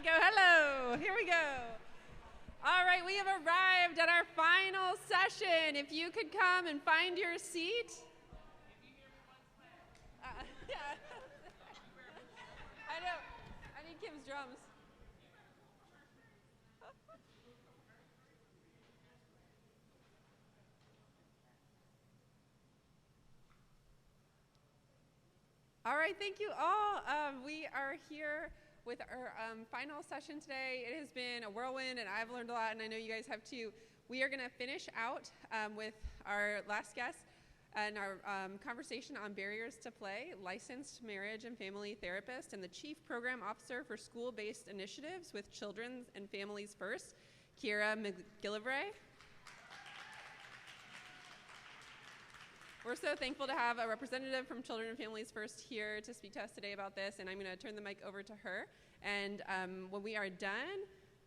we go. Hello. Here we go. All right, we have arrived at our final session. If you could come and find your seat. Yeah. I know. I need Kim's drums. All right, thank you all. We are here with our final session today. It has been a whirlwind, and I've learned a lot, and I know you guys have too. We are going to finish out with our last guest and our conversation on barriers to play, licensed marriage and family therapist, and the chief program officer for school-based initiatives with Children and Families First, Kira McGillivray. We're so thankful to have a representative from Children and Families First here to speak to us today about this, and I'm going to turn the mic over to her. And when we are done,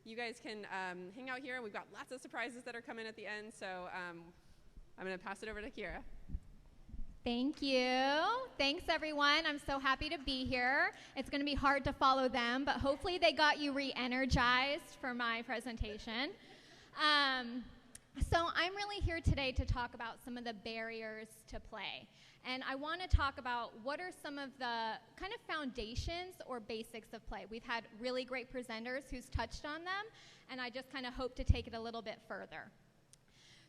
you guys can hang out here. We've got lots of surprises that are coming at the end, so I'm going to pass it over to Kira. Thank you. Thanks, everyone. I'm so happy to be here. It's going to be hard to follow them, but hopefully they got you re-energized for my presentation. So I'm really here today to talk about some of the barriers to play. And I want to talk about what are some of the kind of foundations or basics of play. We've had really great presenters who's touched on them, and I just kind of hope to take it a little bit further.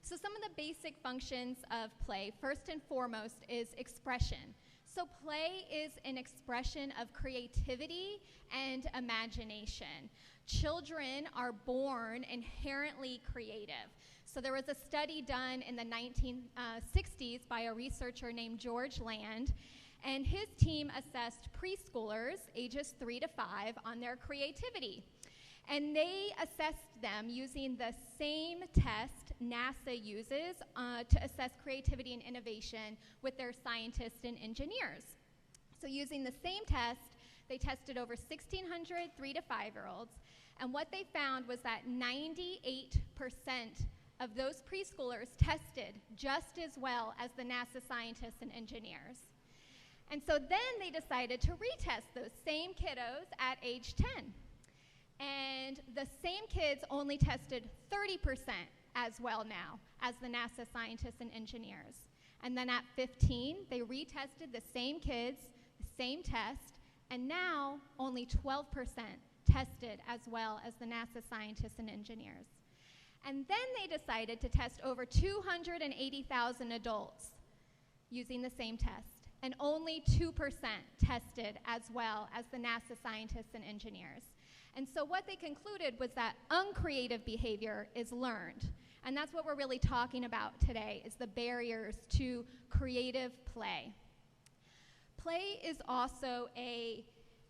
So some of the basic functions of play, first and foremost, is expression. So play is an expression of creativity and imagination. Children are born inherently creative. So there was a study done in the 1960s by a researcher named George Land, and his team assessed preschoolers ages 3 to 5 on their creativity. And they assessed them using the same test NASA uses to assess creativity and innovation with their scientists and engineers. So using the same test, they tested over 1,600 3 to 5-year-olds, and what they found was that 98% of those preschoolers tested just as well as the NASA scientists and engineers. And so then they decided to retest those same kiddos at age 10. And the same kids only tested 30% as well now as the NASA scientists and engineers. And then at 15, they retested the same kids, the same test, and now only 12% tested as well as the NASA scientists and engineers. And then they decided to test over 280,000 adults using the same test, and only 2% tested as well as the NASA scientists and engineers. And so what they concluded was that uncreative behavior is learned. And that's what we're really talking about today, is the barriers to creative play. Play is also a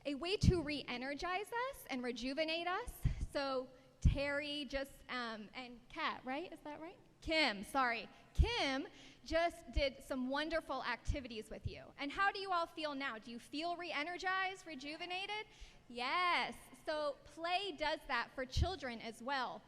way to re-energize us and rejuvenate us. So Terry just, and Kat, right? Is that right? Kim, sorry. Kim just did some wonderful activities with you. And how do you all feel now? Do you feel re-energized, rejuvenated? Yes. So play does that for children as well.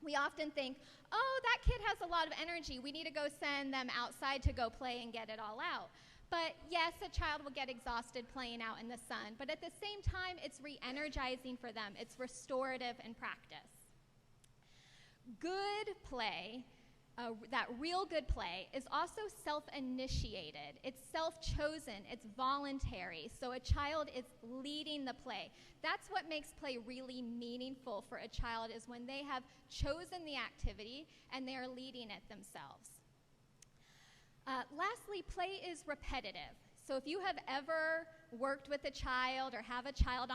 We often think, oh, that kid has a lot of energy. We need to go send them outside to go play and get it all out. But yes, a child will get exhausted playing out in the sun. But at the same time, it's re-energizing for them. It's restorative in practice. Good play, that real good play, is also self-initiated. It's self-chosen. It's voluntary. So a child is leading the play. That's what makes play really meaningful for a child, is when they have chosen the activity and they are leading it themselves. Lastly, play is repetitive. So if you have ever worked with a child or have a child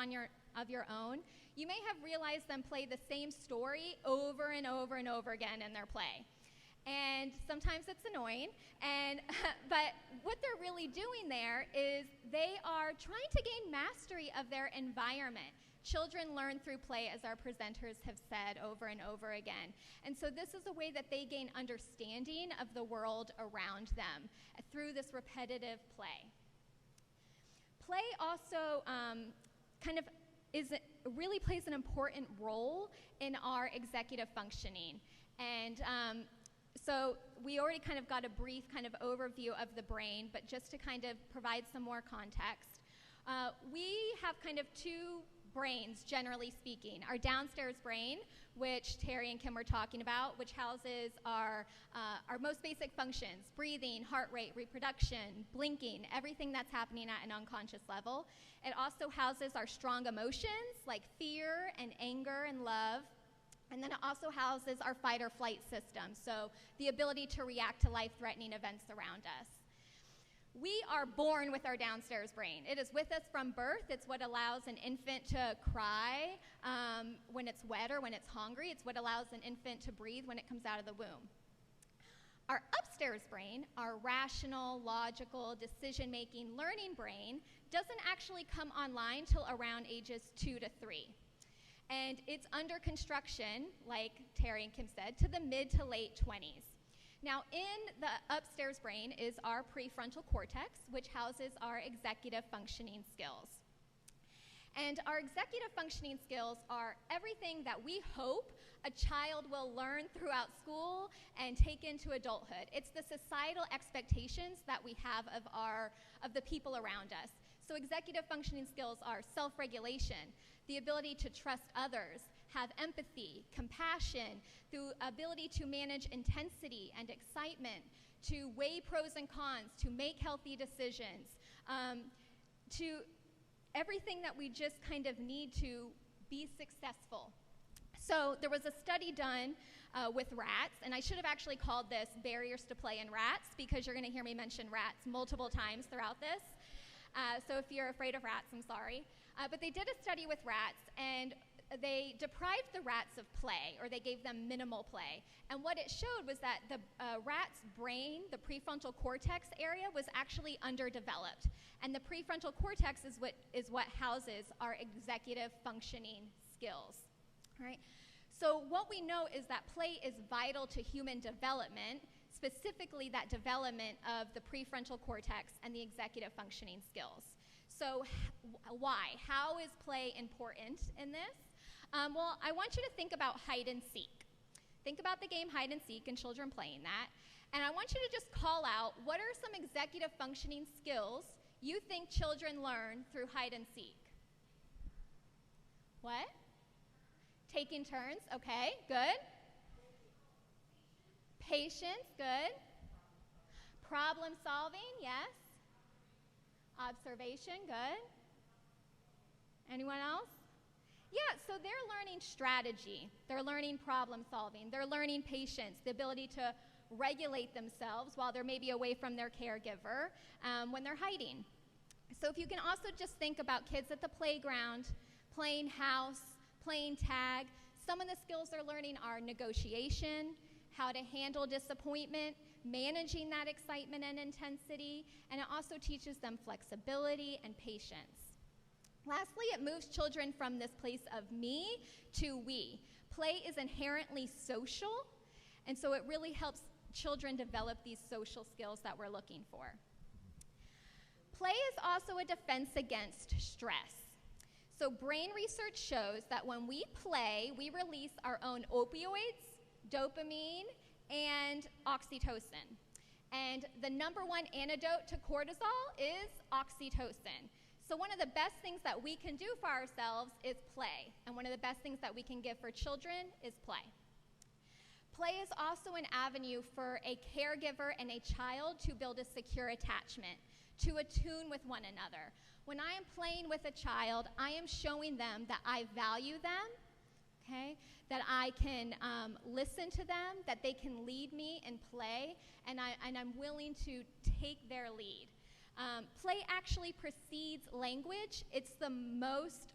of your own, you may have realized them play the same story over and over and over again in their play. And sometimes it's annoying, but what they're really doing there is they are trying to gain mastery of their environment. Children learn through play, as our presenters have said over and over again. And so this is a way that they gain understanding of the world around them through this repetitive play. Play also really plays an important role in our executive functioning. And so we already kind of got a brief kind of overview of the brain, but just to kind of provide some more context, we have kind of two brains, generally speaking. Our downstairs brain, which Terry and Kim were talking about, which houses our most basic functions: breathing, heart rate, reproduction, blinking, everything that's happening at an unconscious level. It also houses our strong emotions like fear and anger and love. And then it also houses our fight or flight system, so the ability to react to life-threatening events around us. We are born with our downstairs brain. It is with us from birth. It's what allows an infant to cry when it's wet or when it's hungry. It's what allows an infant to breathe when it comes out of the womb. Our upstairs brain, our rational, logical, decision-making, learning brain, doesn't actually come online till around ages 2 to 3. And it's under construction, like Terry and Kim said, to the mid to late 20s. Now, in the upstairs brain is our prefrontal cortex, which houses our executive functioning skills. And our executive functioning skills are everything that we hope a child will learn throughout school and take into adulthood. It's the societal expectations that we have of the people around us. So executive functioning skills are self-regulation, the ability to trust others, have empathy, compassion, the ability to manage intensity and excitement, to weigh pros and cons, to make healthy decisions, to everything that we just kind of need to be successful. So there was a study done with rats, and I should have actually called this Barriers to Play in Rats, because you're going to hear me mention rats multiple times throughout this. So if you're afraid of rats, I'm sorry. But they did a study with rats, and they deprived the rats of play, or they gave them minimal play. And what it showed was that the rat's brain, the prefrontal cortex area, was actually underdeveloped. And the prefrontal cortex is what houses our executive functioning skills. All right? So what we know is that play is vital to human development, specifically that development of the prefrontal cortex and the executive functioning skills. So why? How is play important in this? Well, I want you to think about hide and seek. Think about the game hide and seek and children playing that. And I want you to just call out, what are some executive functioning skills you think children learn through hide and seek? What? Taking turns, okay, good. Patience, good. Problem solving, yes. Observation, good. Anyone else? Yeah, so they're learning strategy. They're learning problem solving. They're learning patience, the ability to regulate themselves while they're maybe away from their caregiver when they're hiding. So if you can also just think about kids at the playground, playing house, playing tag, some of the skills they're learning are negotiation, how to handle disappointment, managing that excitement and intensity, and it also teaches them flexibility and patience. Lastly, it moves children from this place of me to we. Play is inherently social, and so it really helps children develop these social skills that we're looking for. Play is also a defense against stress. So brain research shows that when we play, we release our own opioids, dopamine, and oxytocin. And the number one antidote to cortisol is oxytocin. So one of the best things that we can do for ourselves is play. And one of the best things that we can give for children is play. Play is also an avenue for a caregiver and a child to build a secure attachment, to attune with one another. When I am playing with a child, I am showing them that I value them, okay? That I can listen to them, that they can lead me in play, and I'm willing to take their lead. Play actually precedes language. It's the most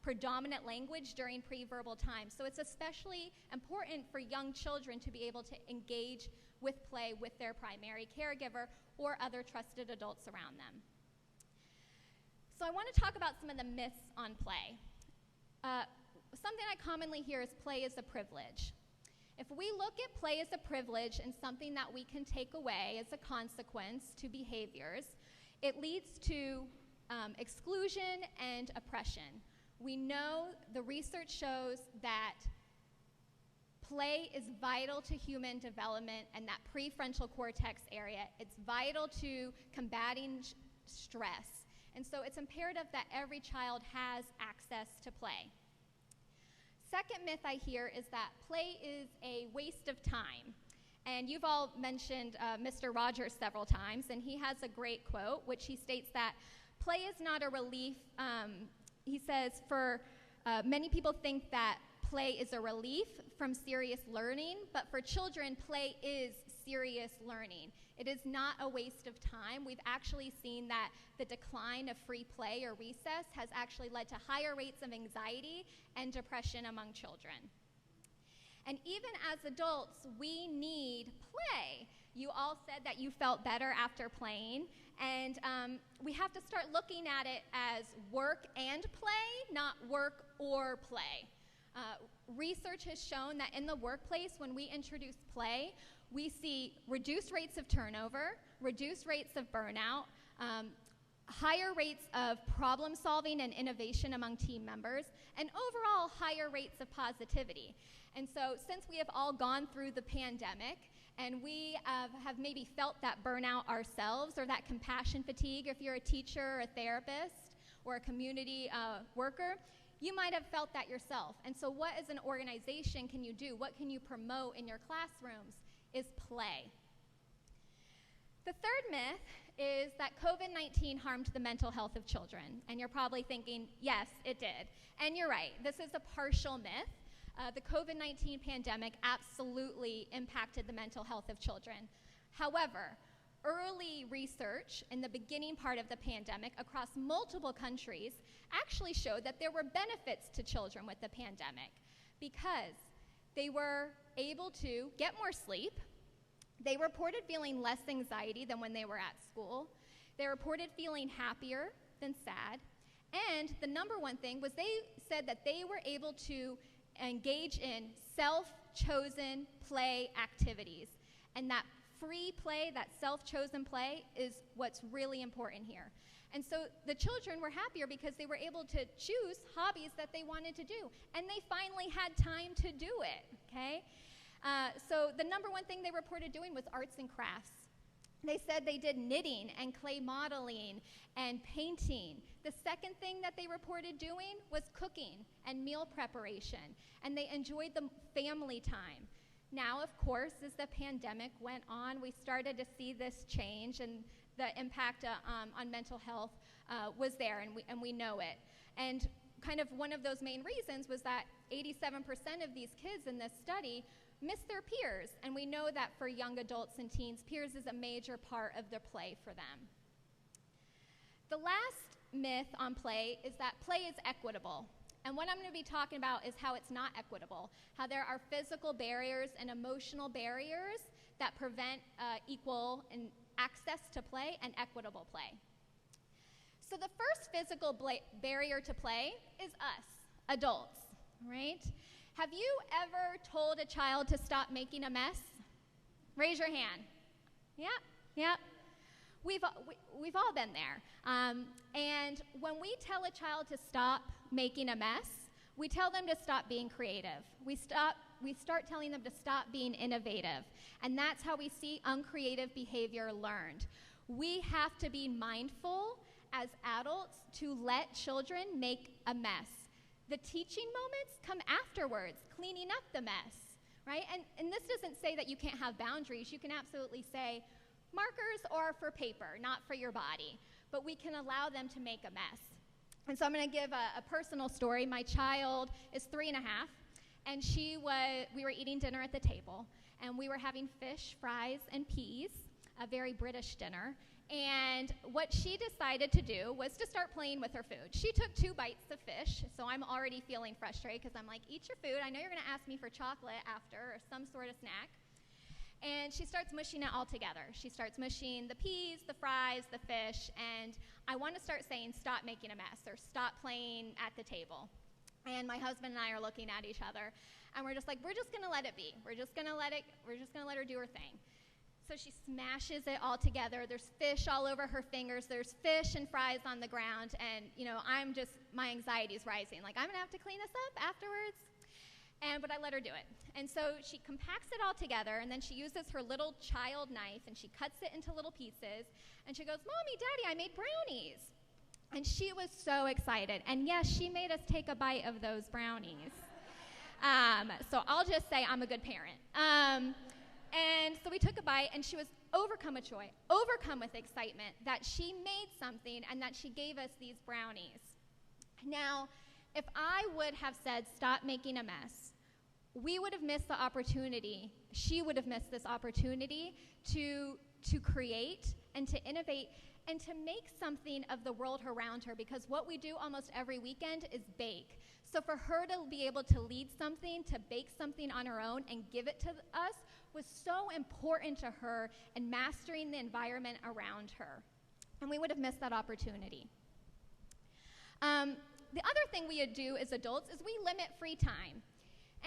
predominant language during pre-verbal time. So it's especially important for young children to be able to engage with play with their primary caregiver or other trusted adults around them. So I want to talk about some of the myths on play. Something I commonly hear is play is a privilege. If we look at play as a privilege and something that we can take away as a consequence to behaviors, it leads to exclusion and oppression. We know the research shows that play is vital to human development, and that prefrontal cortex area, it's vital to combating stress. And so it's imperative that every child has access to play. Second myth I hear is that play is a waste of time. And you've all mentioned Mr. Rogers several times, and he has a great quote, which he states that play is not a relief. He says, many people think that play is a relief from serious learning, but for children, play is serious learning. It is not a waste of time. We've actually seen that the decline of free play or recess has actually led to higher rates of anxiety and depression among children. And even as adults, we need play. You all said that you felt better after playing, and we have to start looking at it as work and play, not work or play. Research has shown that in the workplace, when we introduce play, we see reduced rates of turnover, reduced rates of burnout, higher rates of problem solving and innovation among team members, and overall higher rates of positivity. And so since we have all gone through the pandemic, and we have maybe felt that burnout ourselves, or that compassion fatigue, if you're a teacher or a therapist or a community worker, you might have felt that yourself. And so what as an organization can you do? What can you promote in your classrooms is play. The third myth is that COVID-19 harmed the mental health of children. And you're probably thinking, yes, it did. And you're right, this is a partial myth. The COVID-19 pandemic absolutely impacted the mental health of children. However, early research in the beginning part of the pandemic across multiple countries actually showed that there were benefits to children with the pandemic because they were able to get more sleep. They reported feeling less anxiety than when they were at school. They reported feeling happier than sad. And the number one thing was they said that they were able to engage in self-chosen play activities. And that free play, that self-chosen play, is what's really important here. And so the children were happier because they were able to choose hobbies that they wanted to do. And they finally had time to do it, okay? So the number one thing they reported doing was arts and crafts. They said they did knitting and clay modeling and painting. The second thing that they reported doing was cooking and meal preparation. And they enjoyed the family time. Now, of course, as the pandemic went on, we started to see this change, and the impact on mental health was there, and we know it. And kind of one of those main reasons was that 87% of these kids in this study miss their peers, and we know that for young adults and teens, peers is a major part of their play for them. The last myth on play is that play is equitable. And what I'm going to be talking about is how it's not equitable, how there are physical barriers and emotional barriers that prevent equal and access to play and equitable play. So the first physical barrier to play is us, adults, right? Have you ever told a child to stop making a mess? Raise your hand. Yeah. We've all been there. And when we tell a child to stop making a mess, we tell them to stop being creative. We start telling them to stop being innovative. And that's how we see uncreative behavior learned. We have to be mindful as adults to let children make a mess. The teaching moments come afterwards, cleaning up the mess, right? And this doesn't say that you can't have boundaries. You can absolutely say, markers are for paper, not for your body. But we can allow them to make a mess. And so I'm going to give a personal story. My child is 3 1/2, and we were eating dinner at the table, and we were having fish, fries, and peas, a very British dinner. And what she decided to do was to start playing with her food. She took 2 bites of fish, so I'm already feeling frustrated because I'm like, eat your food. I know you're going to ask me for chocolate after or some sort of snack. And she starts mushing it all together. She starts mushing the peas, the fries, the fish, and I want to start saying, stop making a mess, or stop playing at the table. And my husband and I are looking at each other, and we're just like, we're just going to let it be. We're just going to let her do her thing. So she smashes it all together. There's fish all over her fingers. There's fish and fries on the ground, and my anxiety's rising. Like, I'm going to have to clean this up afterwards. But I let her do it. And so she compacts it all together, and then she uses her little child knife, and she cuts it into little pieces, and she goes, Mommy, Daddy, I made brownies. And she was so excited. And yes, she made us take a bite of those brownies. So I'll just say I'm a good parent. And so we took a bite, and she was overcome with joy, overcome with excitement that she made something and that she gave us these brownies. Now, if I would have said, stop making a mess, we would have missed the opportunity, she would have missed this opportunity to create and to innovate and to make something of the world around her, because what we do almost every weekend is bake. So for her to be able to lead something, to bake something on her own and give it to us was so important to her in mastering the environment around her. And we would have missed that opportunity. The other thing we do as adults is we limit free time.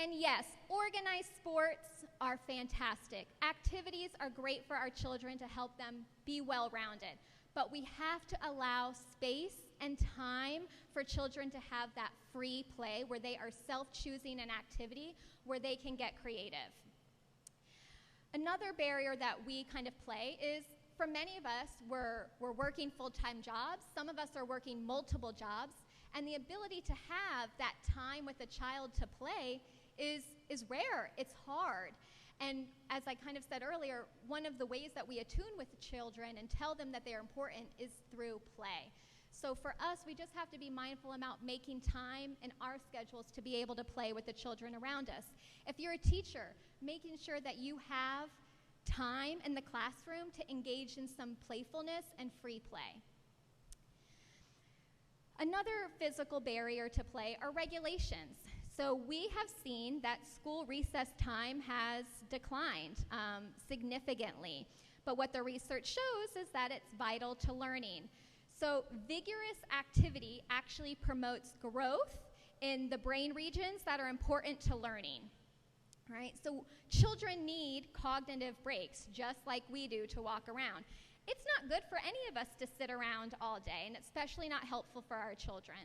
And yes, organized sports are fantastic. Activities are great for our children to help them be well-rounded. But we have to allow space and time for children to have that free play where they are self-choosing an activity where they can get creative. Another barrier that we kind of play is, for many of us, we're working full-time jobs. Some of us are working multiple jobs. And the ability to have that time with a child to play is rare. It's hard. And as I kind of said earlier, one of the ways that we attune with children and tell them that they're important is through play. So for us, we just have to be mindful about making time in our schedules to be able to play with the children around us. If you're a teacher, making sure that you have time in the classroom to engage in some playfulness and free play. Another physical barrier to play are regulations. So we have seen that school recess time has declined significantly. But what the research shows is that it's vital to learning. So vigorous activity actually promotes growth in the brain regions that are important to learning. Right? So children need cognitive breaks, just like we do, to walk around. It's not good for any of us to sit around all day, and especially not helpful for our children.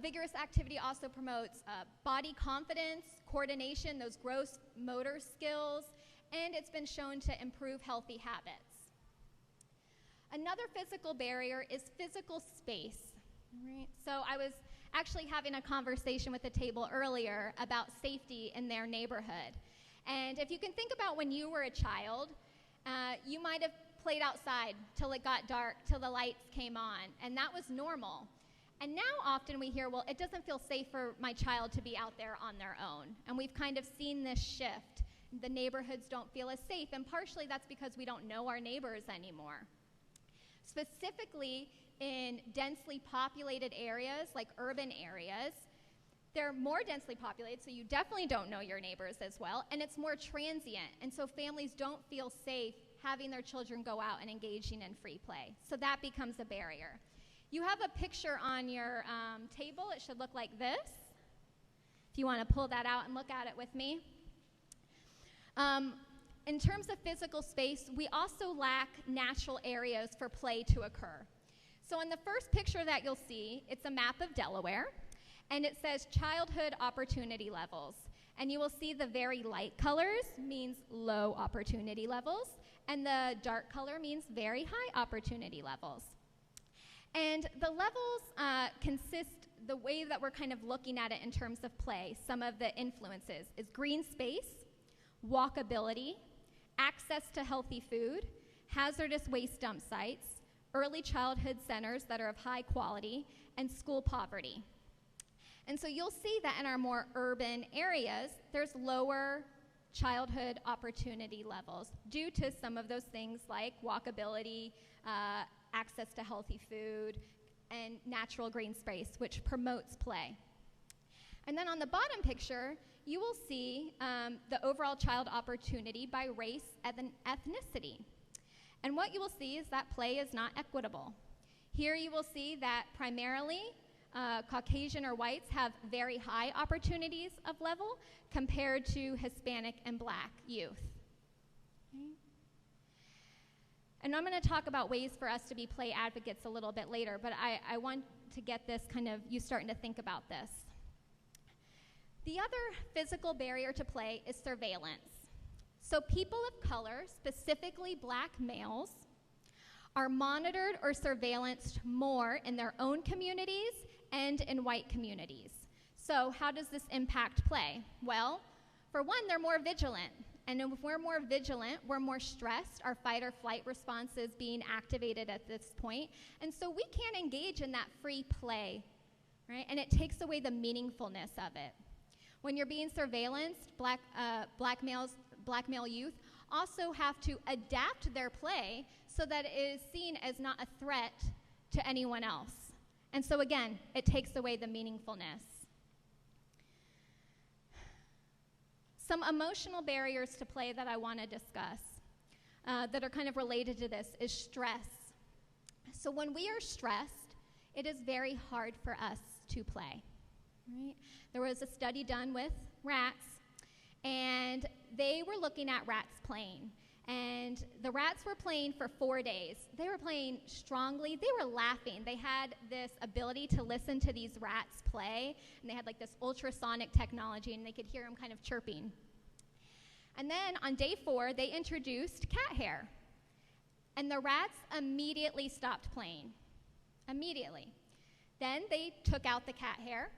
Vigorous activity also promotes body confidence, coordination, those gross motor skills, and it's been shown to improve healthy habits. Another physical barrier is physical space. Right? So I was actually having a conversation with the table earlier about safety in their neighborhood. And if you can think about when you were a child, you might have played outside till it got dark, till the lights came on, and that was normal. And now often we hear, well, it doesn't feel safe for my child to be out there on their own. And we've kind of seen this shift. The neighborhoods don't feel as safe, and partially that's because we don't know our neighbors anymore. Specifically in densely populated areas, like urban areas, they're more densely populated, so you definitely don't know your neighbors as well, and it's more transient, and so families don't feel safe having their children go out and engaging in free play. So that becomes a barrier. You have a picture on your table. It should look like this, if you want to pull that out and look at it with me. In terms of physical space, we also lack natural areas for play to occur. So in the first picture that you'll see, it's a map of Delaware, and it says childhood opportunity levels. And you will see the very light colors means low opportunity levels, and the dark color means very high opportunity levels. And the levels consist, the way that we're kind of looking at it in terms of play, some of the influences is green space, walkability, access to healthy food, hazardous waste dump sites, early childhood centers that are of high quality, and school poverty. And so you'll see that in our more urban areas, there's lower childhood opportunity levels due to some of those things like walkability, access to healthy food, and natural green space, which promotes play. And then on the bottom picture, you will see the overall child opportunity by race and ethnicity. And what you will see is that play is not equitable. Here you will see that primarily Caucasian or whites have very high opportunities of level compared to Hispanic and Black youth. Okay. And I'm going to talk about ways for us to be play advocates a little bit later, but I want to get this kind of, you starting to think about this. The other physical barrier to play is surveillance. So people of color, specifically Black males, are monitored or surveillanced more in their own communities and in white communities. So how does this impact play? Well, for one, they're more vigilant. And if we're more vigilant, we're more stressed. Our fight or flight response is being activated at this point. And so we can't engage in that free play, right? And it takes away the meaningfulness of it. When you're being surveillanced, black male youth also have to adapt their play so that it is seen as not a threat to anyone else. And so again, it takes away the meaningfulness. Some emotional barriers to play that I want to discuss that are kind of related to this is stress. So when we are stressed, it is very hard for us to play. Right? There was a study done with rats, and they were looking at rats playing. And the rats were playing for 4 days. They were playing strongly. They were laughing. They had this ability to listen to these rats play, and they had like this ultrasonic technology, and they could hear them kind of chirping. And then on day 4, they introduced cat hair. And the rats immediately stopped playing. Immediately. Then they took out the cat hair.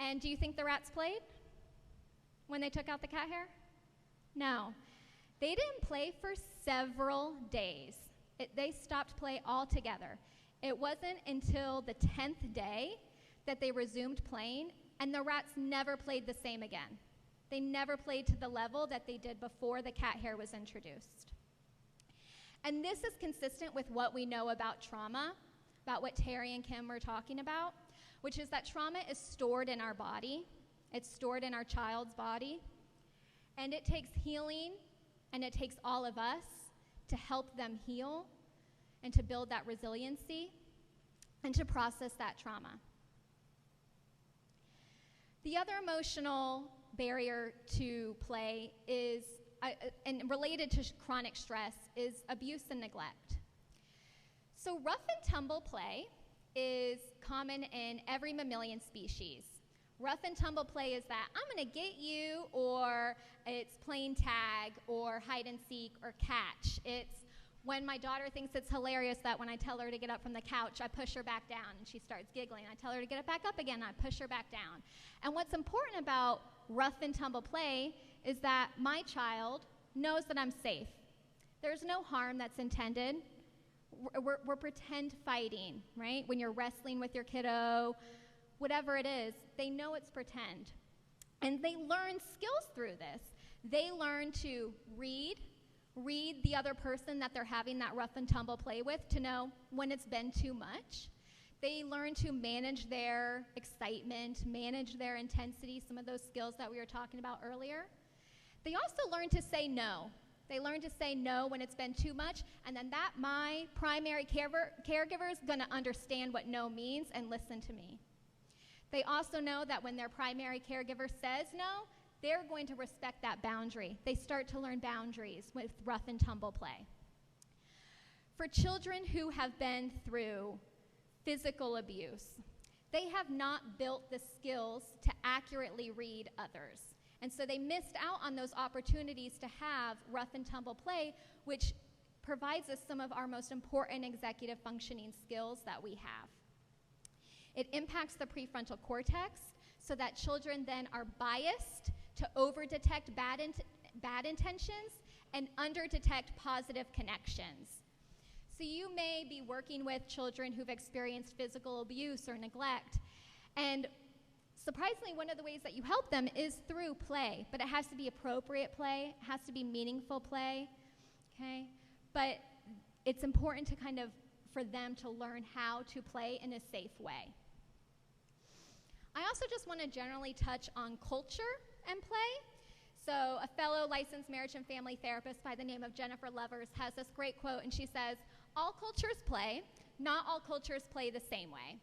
And do you think the rats played when they took out the cat hair? No. They didn't play for several days. They stopped play altogether. It wasn't until the 10th day that they resumed playing, and the rats never played the same again. They never played to the level that they did before the cat hair was introduced. And this is consistent with what we know about trauma, about what Terry and Kim were talking about, which is that trauma is stored in our body. It's stored in our child's body. And it takes healing, and it takes all of us to help them heal and to build that resiliency and to process that trauma. The other emotional barrier to play is, and related to chronic stress, is abuse and neglect. So rough and tumble play is common in every mammalian species. Rough and tumble play is that I'm going to get you, or it's playing tag, or hide and seek, or catch. It's when my daughter thinks it's hilarious that when I tell her to get up from the couch, I push her back down, and she starts giggling. I tell her to get it back up again, and I push her back down. And what's important about rough and tumble play is that my child knows that I'm safe. There's no harm that's intended. We're pretend fighting, right? When you're wrestling with your kiddo, whatever it is, they know it's pretend. And they learn skills through this. They learn to read the other person that they're having that rough and tumble play with to know when it's been too much. They learn to manage their excitement, manage their intensity, some of those skills that we were talking about earlier. They also learn to say no. They learn to say no when it's been too much, and then that my primary caregiver is going to understand what no means and listen to me. They also know that when their primary caregiver says no, they're going to respect that boundary. They start to learn boundaries with rough and tumble play. For children who have been through physical abuse, they have not built the skills to accurately read others. And so they missed out on those opportunities to have rough and tumble play, which provides us some of our most important executive functioning skills that we have. It impacts the prefrontal cortex so that children then are biased to over-detect bad intentions and under-detect positive connections. So you may be working with children who've experienced physical abuse or neglect, and surprisingly, one of the ways that you help them is through play, but it has to be appropriate play, it has to be meaningful play, okay? But it's important to kind of, for them to learn how to play in a safe way. I also just want to generally touch on culture and play. So a fellow licensed marriage and family therapist by the name of Jennifer Lovers has this great quote, and she says, "All cultures play, not all cultures play the same way."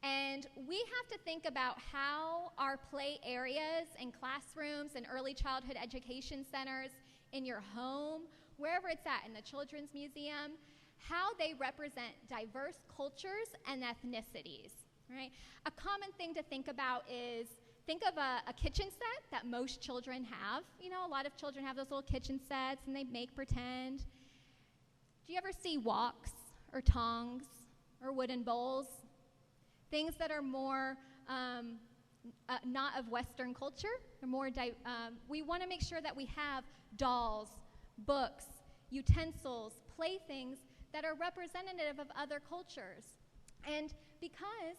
And we have to think about how our play areas in classrooms and early childhood education centers, in your home, wherever it's at, in the Children's Museum, how they represent diverse cultures and ethnicities, right? A common thing to think about is, think of a kitchen set that most children have. You know, a lot of children have those little kitchen sets and they make pretend. Do you ever see walks or tongs or wooden bowls, things that are more not of Western culture. We want to make sure that we have dolls, books, utensils, playthings that are representative of other cultures. And because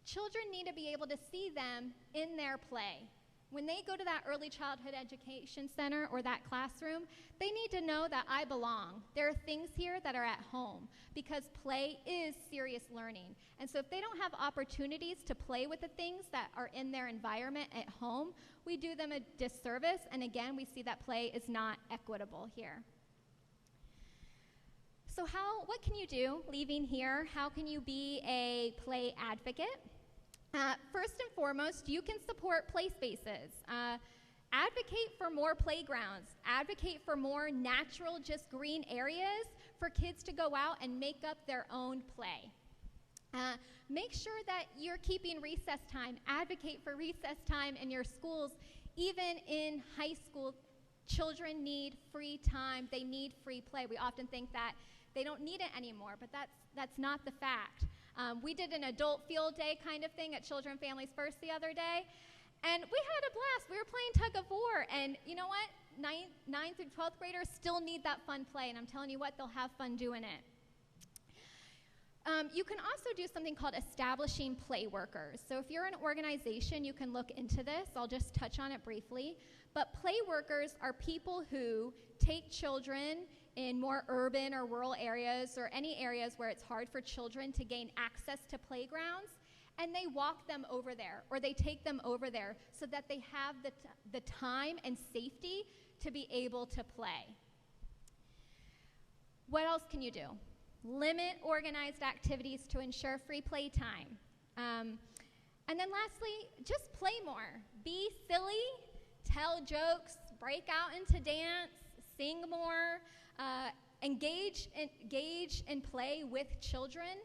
children need to be able to see them in their play. When they go to that early childhood education center or that classroom, they need to know that I belong. There are things here that are at home, because play is serious learning. And so if they don't have opportunities to play with the things that are in their environment at home, we do them a disservice, and again, we see that play is not equitable here. So what can you do leaving here? How can you be a play advocate? First and foremost, you can support play spaces. Advocate for more playgrounds. Advocate for more natural, just green areas for kids to go out and make up their own play. Make sure that you're keeping recess time. Advocate for recess time in your schools. Even in high school, children need free time. They need free play. We often think that they don't need it anymore, but that's not the fact. We did an adult field day kind of thing at Children Families First the other day, and we had a blast. We were playing tug of war, and you know what? 9th through 12th graders still need that fun play, and I'm telling you what, they'll have fun doing it. You can also do something called establishing play workers. So if you're an organization, you can look into this. I'll just touch on it briefly. But play workers are people who take children in more urban or rural areas or any areas where it's hard for children to gain access to playgrounds, and they walk them over there, or they take them over there so that they have the time and safety to be able to play. What else can you do? Limit organized activities to ensure free play time. And then lastly, just play more. Be silly, tell jokes, break out into dance, sing more, engage and play with children,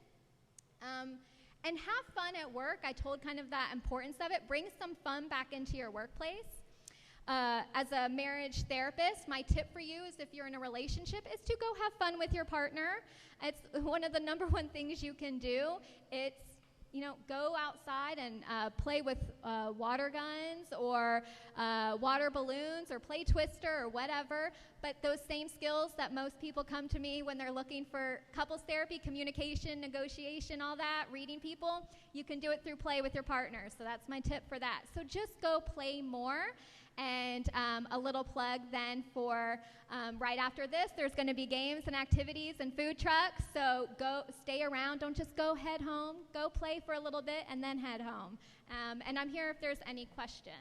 and have fun at work. I told kind of that importance of it. Bring some fun back into your workplace. As a marriage therapist, my tip for you is, if you're in a relationship, is to go have fun with your partner. It's one of the number one things you can do. It's, go outside and play with water guns or water balloons or play Twister or whatever. But those same skills that most people come to me when they're looking for couples therapy, communication, negotiation, all that, reading people, you can do it through play with your partner. So that's my tip for that. So just go play more. And a little plug then for right after this, there's going to be games and activities and food trucks. So stay around. Don't just go head home. Go play for a little bit and then head home. And I'm here if there's any questions.